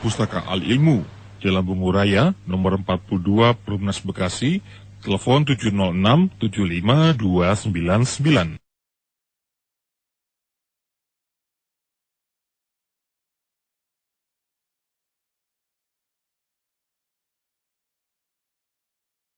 Pustaka Al-Ilmu, Jalan Bungu Raya, nomor 42, Perumnas Bekasi, telepon 706 75 299.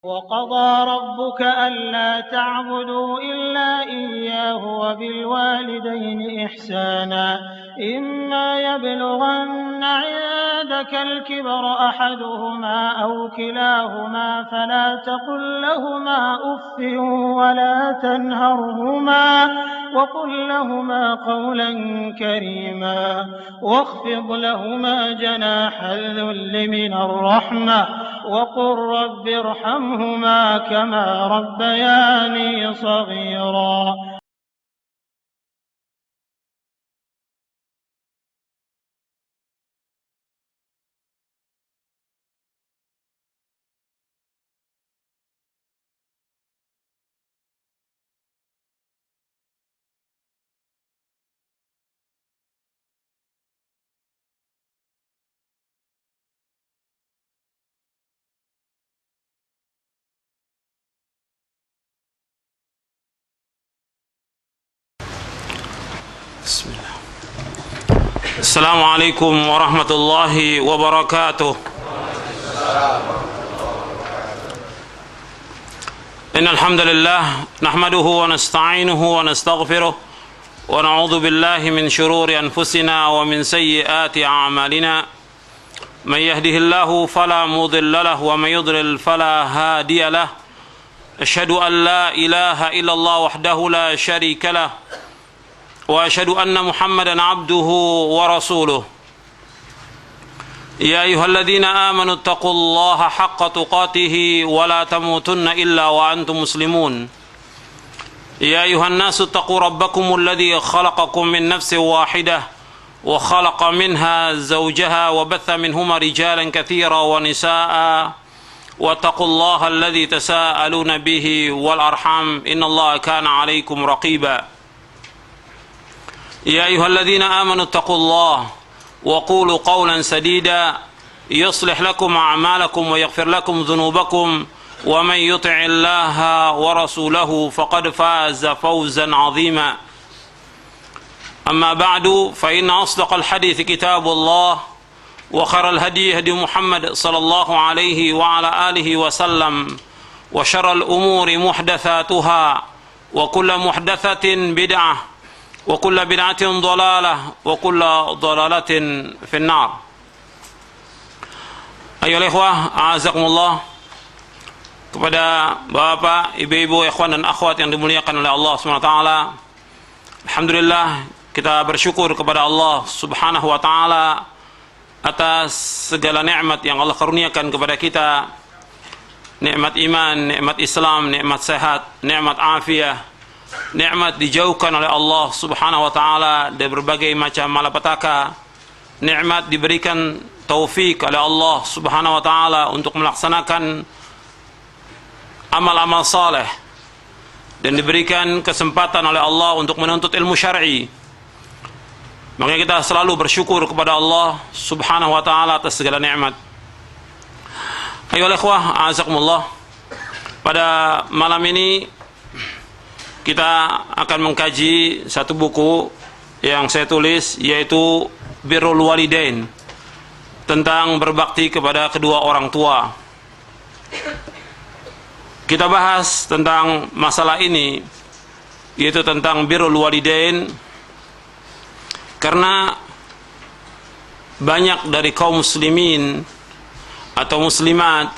وقضى ربك ألا تعبدوا إلا إياه وبالوالدين إحسانا إما يبلغن عندك الكبر أحدهما أو كلاهما فلا تقل لهما أف ولا تنهرهما وقل لهما قولا كريما واخفض لهما جناح الذل من الرحمة وقل رب ارحمهما كما ربياني صغيرا. بسم الله. السلام عليكم ورحمة الله وبركاته. إن الحمد لله نحمده ونستعينه ونستغفره ونعوذ بالله من شرور أنفسنا ومن سيئات أعمالنا من يهده الله فلا مضل له ومن يضلل فلا هادي له أشهد أن لا إله إلا الله وحده لا شريك له وأشهد أن محمدا عبده ورسوله يا أيها الذين آمنوا اتقوا الله حق تقاته ولا تموتن إلا وأنتم مسلمون يا أيها الناس اتقوا ربكم الذي خلقكم من نفس واحدة وخلق منها زوجها وبث منهما رجالا كثيرا ونساء واتقوا الله الذي تساءلون به والأرحام إن الله كان عليكم رقيبا يا أيها الذين آمنوا اتقوا الله وقولوا قولا سديدا يصلح لكم أعمالكم ويغفر لكم ذنوبكم ومن يطع الله ورسوله فقد فاز فوزا عظيما أما بعد فإن أصدق الحديث كتاب الله وخير الهدي هدي محمد صلى الله عليه وعلى آله وسلم وشر الأمور محدثاتها وكل محدثة بدعة وكل بدعة ضلالة وكل ضلالة في النار. Ayolah ikhwah, a'azakumullah. Kepada bapak, ibu-ibu, ikhwan dan akhwat yang dimuliakan oleh Allah SWT, alhamdulillah kita bersyukur kepada Allah Subhanahu wa taala atas segala nikmat yang Allah karuniakan kepada kita. Nikmat iman, nikmat Islam, nikmat sehat, nikmat afiah, nikmat dijauhkan oleh Allah Subhanahu wa taala dari berbagai macam malapetaka, nikmat diberikan taufik oleh Allah Subhanahu wa taala untuk melaksanakan amal-amal saleh dan diberikan kesempatan oleh Allah untuk menuntut ilmu syar'i. Makanya kita selalu bersyukur kepada Allah Subhanahu wa taala atas segala nikmat. Ayolah ikhwah, azakumullah. Pada malam ini kita akan mengkaji satu buku yang saya tulis, yaitu Birrul Walidain, tentang berbakti kepada kedua orang tua. Kita bahas tentang masalah ini, yaitu tentang Birrul Walidain, karena banyak dari kaum muslimin atau muslimat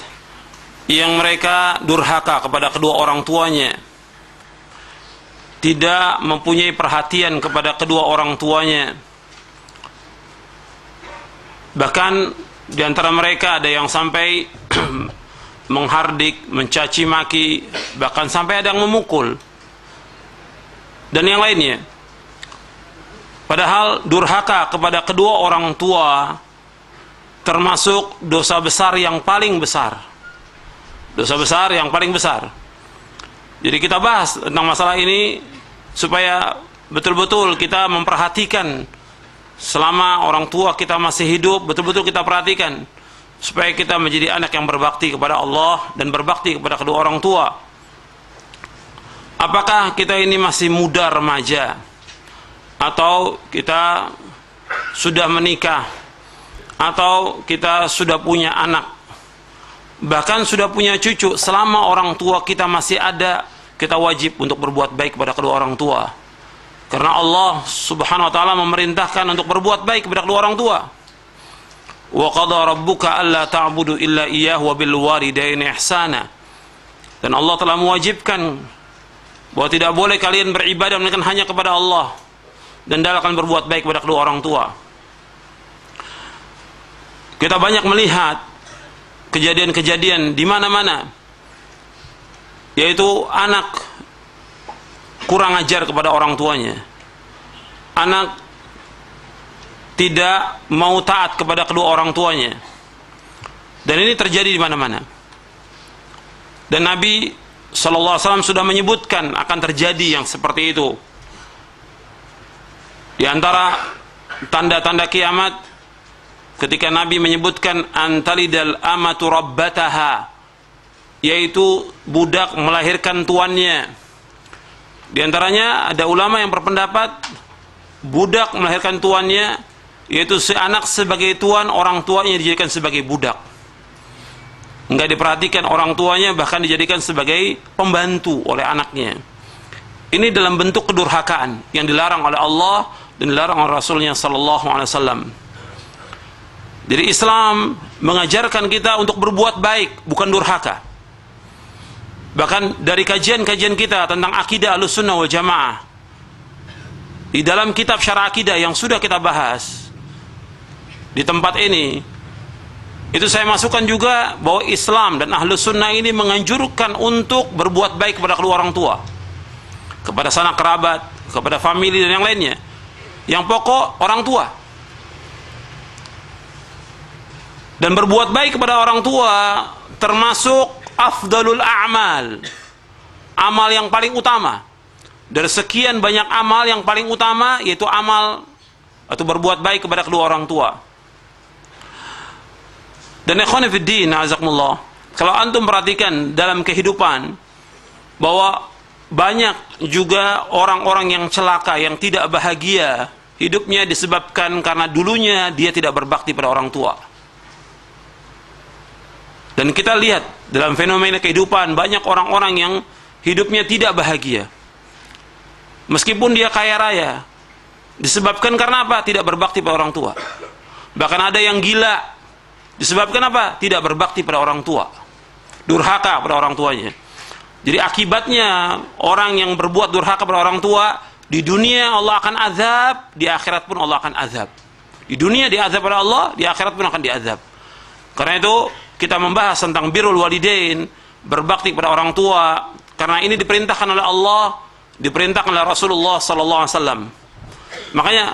yang mereka durhaka kepada kedua orang tuanya, tidak mempunyai perhatian kepada kedua orang tuanya. Bahkan di antara mereka ada yang sampai menghardik, mencaci maki, bahkan sampai ada yang memukul dan yang lainnya. Padahal durhaka kepada kedua orang tua termasuk dosa besar yang paling besar. Dosa besar yang paling besar. Jadi kita bahas tentang masalah ini supaya betul-betul kita memperhatikan selama orang tua kita masih hidup, betul-betul kita perhatikan supaya kita menjadi anak yang berbakti kepada Allah dan berbakti kepada kedua orang tua. Apakah kita ini masih muda remaja, atau kita sudah menikah, atau kita sudah punya anak, bahkan sudah punya cucu, selama orang tua kita masih ada, kita wajib untuk berbuat baik kepada kedua orang tua. Karena Allah Subhanahu wa taala memerintahkan untuk berbuat baik kepada kedua orang tua. Wa qada rabbuka alla ta'budu illa iyyahu wa bil walidaini ihsana. Dan Allah telah mewajibkan bahwa tidak boleh kalian beribadah melainkan hanya kepada Allah, dan hendaklah berbuat baik kepada kedua orang tua. Kita banyak melihat kejadian-kejadian di mana-mana, yaitu anak kurang ajar kepada orang tuanya, anak tidak mau taat kepada kedua orang tuanya, dan ini terjadi di mana-mana. Dan Nabi Sallallahu Alaihi Wasallam sudah menyebutkan akan terjadi yang seperti itu. Di antara tanda-tanda kiamat, ketika Nabi menyebutkan antalidal amatu rabbataha, yaitu budak melahirkan tuannya. Di antaranya ada ulama yang berpendapat budak melahirkan tuannya, yaitu si anak sebagai tuan, orang tuanya dijadikan sebagai budak. Enggak diperhatikan orang tuanya, bahkan dijadikan sebagai pembantu oleh anaknya. Ini dalam bentuk kedurhakaan yang dilarang oleh Allah dan dilarang oleh Rasulnya Sallallahu Alaihi Wasallam. Jadi Islam mengajarkan kita untuk berbuat baik, bukan durhaka. Bahkan dari kajian-kajian kita tentang akidah Ahlussunnah wal Jamaah, di dalam kitab Syarah Akidah yang sudah kita bahas di tempat ini, itu saya masukkan juga bahwa Islam dan Ahlus Sunnah ini menganjurkan untuk berbuat baik kepada kedua orang tua, kepada sanak kerabat, kepada famili dan yang lainnya. Yang pokok orang tua. Dan berbuat baik kepada orang tua termasuk afdalul a'mal, amal yang paling utama. Dari sekian banyak amal, yang paling utama yaitu amal atau berbuat baik kepada kedua orang tua. Dan ikhwan fiddin, azakumullah, kalau antum perhatikan dalam kehidupan bahwa banyak juga orang-orang yang celaka, yang tidak bahagia hidupnya disebabkan karena dulunya dia tidak berbakti pada orang tua. Dan kita lihat dalam fenomena kehidupan banyak orang-orang yang hidupnya tidak bahagia meskipun dia kaya raya, disebabkan karena apa? Tidak berbakti pada orang tua. Bahkan ada yang gila, disebabkan apa? Tidak berbakti pada orang tua, durhaka pada orang tuanya. Jadi akibatnya orang yang berbuat durhaka pada orang tua, di dunia Allah akan azab, di akhirat pun Allah akan azab. Di dunia diazab oleh Allah, di akhirat pun akan diazab. Karena itu kita membahas tentang birrul walidain, berbakti kepada orang tua, karena ini diperintahkan oleh Allah, diperintahkan oleh Rasulullah sallallahu alaihi wasallam. Makanya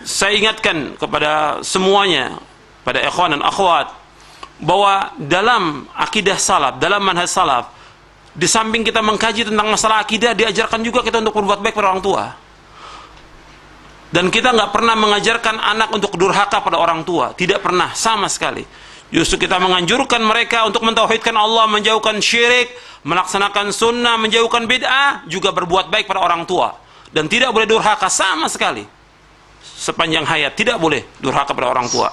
saya ingatkan kepada semuanya, pada ikhwan dan akhwat, bahwa dalam akidah salaf, dalam manhaj salaf, di samping kita mengkaji tentang masalah akidah, diajarkan juga kita untuk berbuat baik pada orang tua. Dan kita nggak pernah mengajarkan anak untuk durhaka pada orang tua, tidak pernah sama sekali. Justru kita menganjurkan mereka untuk mentauhidkan Allah, menjauhkan syirik, melaksanakan sunnah, menjauhkan bid'ah, juga berbuat baik pada orang tua. Dan tidak boleh durhaka sama sekali. Sepanjang hayat tidak boleh durhaka pada orang tua.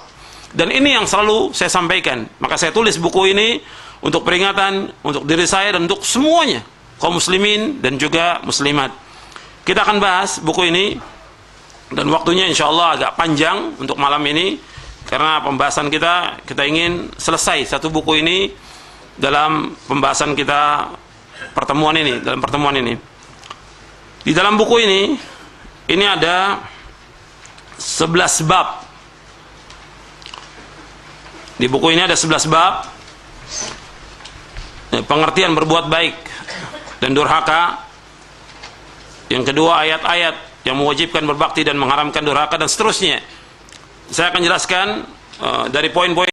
Dan ini yang selalu saya sampaikan. Maka saya tulis buku ini untuk peringatan untuk diri saya dan untuk semuanya, kaum muslimin dan juga muslimat. Kita akan bahas buku ini, dan waktunya insya Allah agak panjang untuk malam ini, karena pembahasan kita ingin selesai satu buku ini dalam pembahasan kita pertemuan ini, dalam pertemuan ini. Di dalam buku ini ada 11 bab. Di buku ini ada 11 bab. Pengertian berbuat baik dan durhaka. Yang kedua, ayat-ayat yang mewajibkan berbakti dan mengharamkan durhaka, dan seterusnya. Saya akan jelaskan dari poin-poin